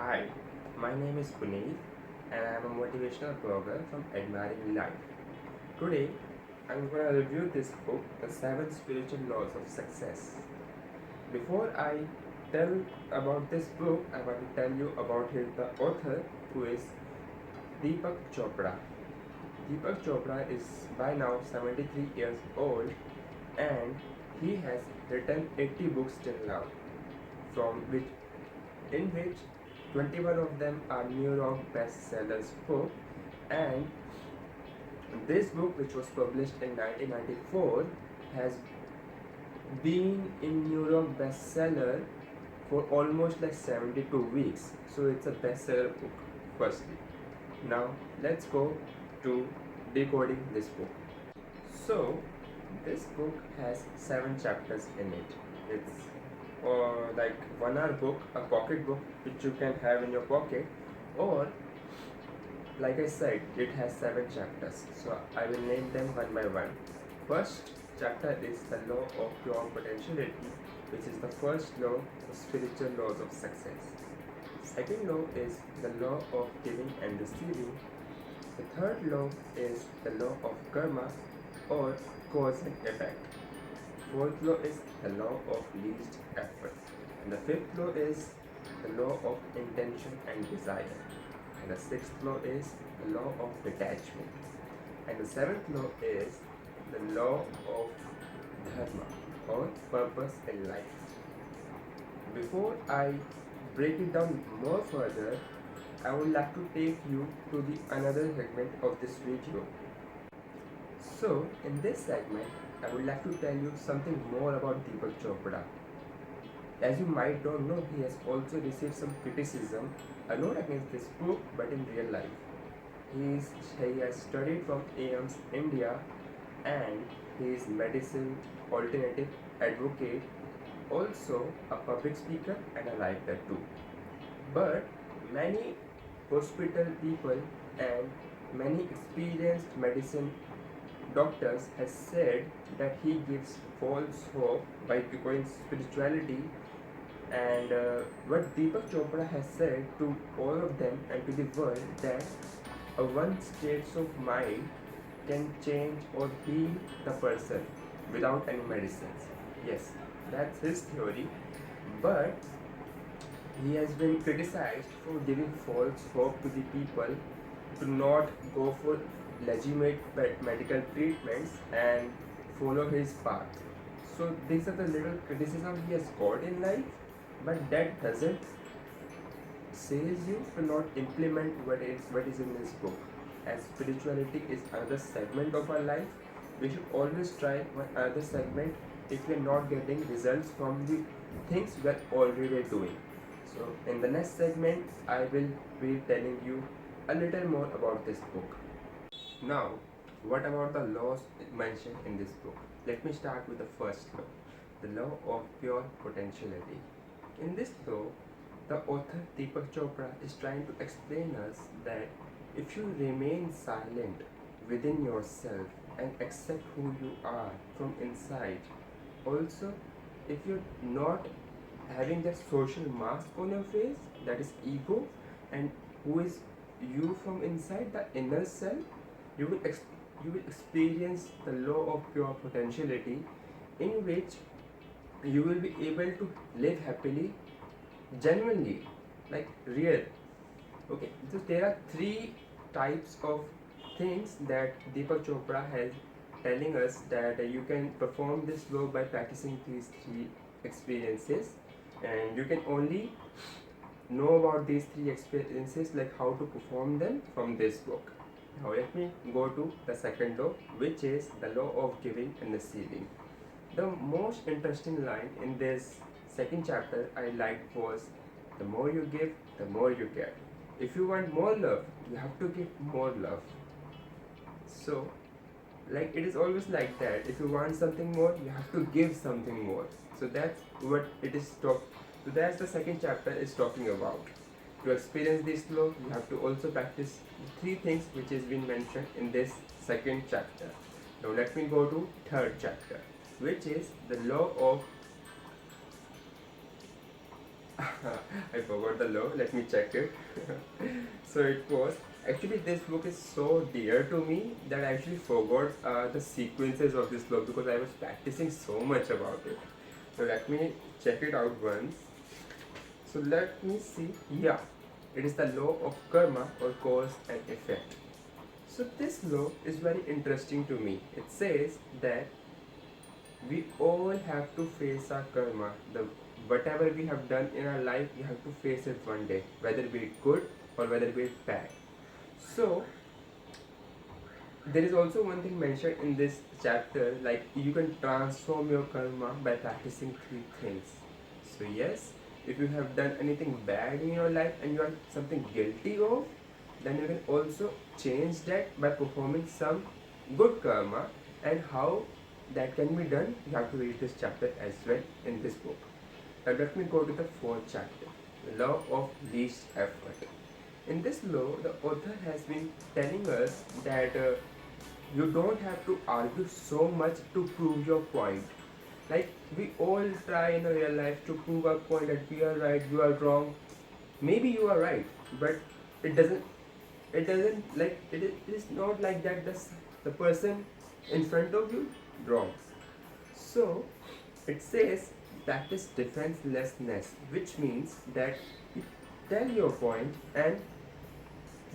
Hi, my name is Puneet and I am a motivational blogger from Admiring Life. Today, I'm going to review this book, The Seven Spiritual Laws of Success. Before I tell about this book, I want to tell you about the author, who is Deepak Chopra. Deepak Chopra is by now 73 years old and he has written 80 books till now, from which in which 21 of them are New York bestsellers book, and this book, which was published in 1994, has been in New York bestseller for almost like 72 weeks. So it's a bestseller book. Firstly, now let's go to decoding this book. So this book has 7 chapters in it. It's like 1 hour book, a pocket book which you can have in your pocket, or like I said, it has 7 chapters. So I will name them one by one. First chapter is the law of pure potentiality, which is the first law, the spiritual laws of success. Second law is the law of giving and receiving. The third law is the law of karma, or cause and effect. Fourth law is the law of least effort. And the fifth law is the law of intention and desire. And the sixth law is the law of detachment. And the seventh law is the law of dharma, or purpose in life. Before I break it down more further, I would like to take you to the another segment of this video. So in this segment, I would like to tell you something more about Deepak Chopra. As you might not know, he has also received some criticism, not against this book, but in real life. He has studied from AIIMS India, and he is medicine alternative advocate, also a public speaker and a writer too. But many hospital people and many experienced medicine doctors has said that he gives false hope by going spirituality, and what Deepak Chopra has said to all of them and to the world, that a one state of mind can change or heal the person without any medicines. Yes, that's his theory, but he has been criticized for giving false hope to the people to not go for legitimate medical treatments and follow his path. So these are the little criticism he has got in life, but that doesn't says you to not implement what is in this book. As spirituality is another segment of our life, we should always try one other segment if we are not getting results from the things we are already doing. So in the next segment, I will be telling you a little more about this book. Now, what about the laws mentioned in this book? Let me start with the first law, the law of pure potentiality. In this law, the author Deepak Chopra is trying to explain us that if you remain silent within yourself and accept who you are from inside, also if you're not having that social mask on your face, that is ego, and who is you from inside, the inner self, you will experience the law of pure potentiality, in which you will be able to live happily, genuinely, like real. Okay, so there are 3 types of things that Deepak Chopra has telling us that you can perform this law by practicing these 3 experiences, and you can only know about these 3 experiences, like how to perform them, from this book. Now let me go to the second law, which is the law of giving and receiving. The most interesting line in this second chapter I liked was, the more you give, the more you get. If you want more love, you have to give more love. So, like, it is always like that. If you want something more, you have to give something more. So that's what it is so that's the second chapter is talking about. To experience this law, you have to also practice 3 things which has been mentioned in this second chapter. Now let me go to third chapter, which is the law of I forgot the law. Let me check it. So it was actually, this book is so dear to me that I actually forgot the sequences of this law because I was practicing so much about it. So let me check it out once. So let me see. Yeah, it is the law of karma or cause and effect. So this law is very interesting to me. It says that we all have to face our karma. The whatever we have done in our life, we have to face it one day, whether it be good or whether it be bad. So there is also one thing mentioned in this chapter, like you can transform your karma by practicing three things. So yes, if you have done anything bad in your life and you are something guilty of, then you can also change that by performing some good karma. And how that can be done, you have to read this chapter as well in this book. Now let me go to the fourth chapter, law of least effort. In this law, the author has been telling us that you don't have to argue so much to prove your point. Like we all try in a real life to prove our point that we are right, you are wrong. Maybe you are right, but it doesn't. It doesn't like it is not like that. The person in front of you wrong. So it says practice defenselessness, which means that you tell your point and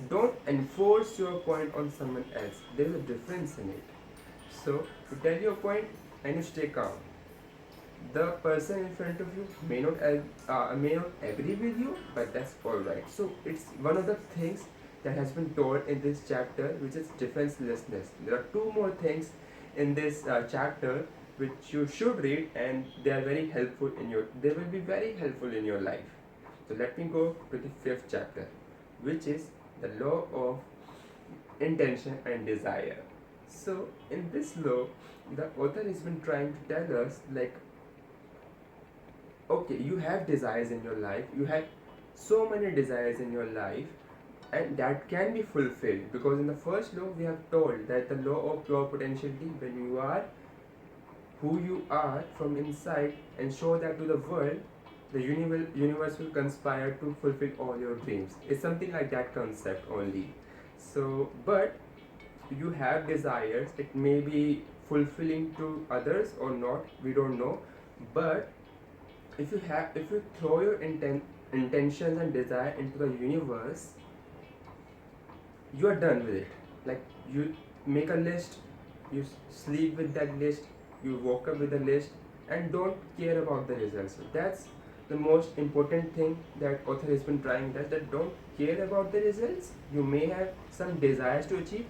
don't enforce your point on someone else. There is a difference in it. So you tell your point and you stay calm. The person in front of you may not agree with you, but that's all right. So it's one of the things that has been told in this chapter, which is defenselessness. There are two more things in this chapter which you should read, and they are very helpful in your. They will be very helpful in your life. So let me go to the fifth chapter, which is the law of intention and desire. So in this law, the author has been trying to tell us like, okay, you have desires in your life, you have so many desires in your life, and that can be fulfilled because in the first law we have told that the law of pure potentiality, when you are who you are from inside and show that to the world, the universe will conspire to fulfill all your dreams. It's something like that concept only. So but you have desires, it may be fulfilling to others or not, we don't know. But if you throw your intentions and desire into the universe, you are done with it. Like you make a list, you sleep with that list, you woke up with the list, and don't care about the results. So that's the most important thing that author has been trying, that don't care about the results. You may have some desires to achieve,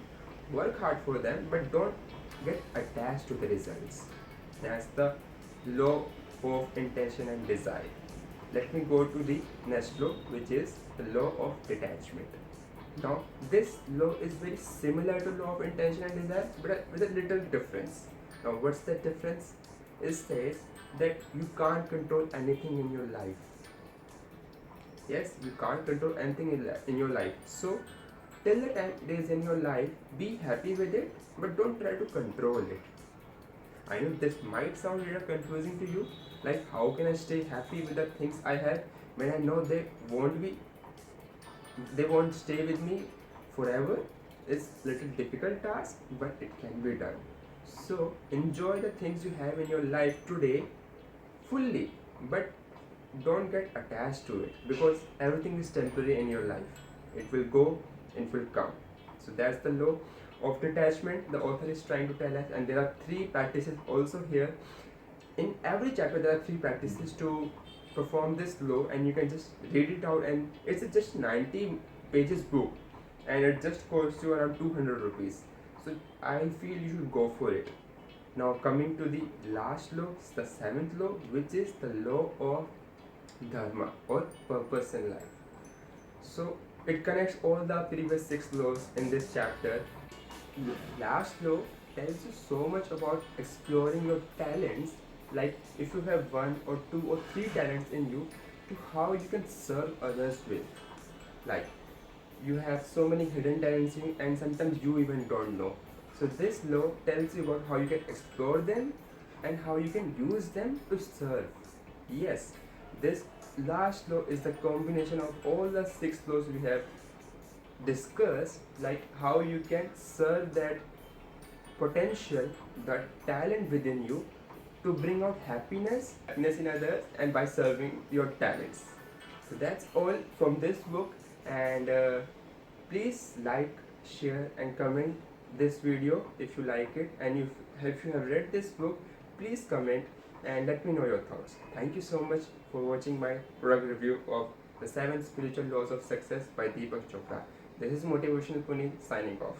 work hard for them, but don't get attached to the results. That's the law of intention and desire. Let me go to the next law, which is the law of detachment. Now, this law is very similar to law of intention and desire, but with a little difference. Now, what's the difference? It says that you can't control anything in your life. Yes, you can't control anything in your life. So, till the time it is in your life, be happy with it, but don't try to control it. I know this might sound a little confusing to you, like how can I stay happy with the things I have when I know they won't stay with me forever. It's little difficult task, but it can be done. So enjoy the things you have in your life today fully, but don't get attached to it because everything is temporary in your life. It will go, it will come. So that's the law of detachment the author is trying to tell us, and there are three practices also here. In every chapter there are three practices to perform this law, and you can just read it out, and it's just 90 pages book, and it just costs you around 200 rupees. So I feel you should go for it. Now coming to the last law, the seventh law, which is the law of dharma or purpose in life. So it connects all the previous six laws in this chapter. The last law tells you so much about exploring your talents, like if you have one or two or three talents in you, to how you can serve others with. Like you have so many hidden talents in you, and sometimes you even don't know. So this law tells you about how you can explore them and how you can use them to serve. Yes, this last law is the combination of all the 6 laws we have discussed, like how you can serve that potential, the talent within you to bring out happiness in others, and by serving your talents. So that's all from this book, and please like, share, and comment this video if you like it, and if you have read this book, please comment and let me know your thoughts. Thank you so much for watching my product review of The 7 Spiritual Laws of Success by Deepak Chopra. This is Motivational Puneet signing off.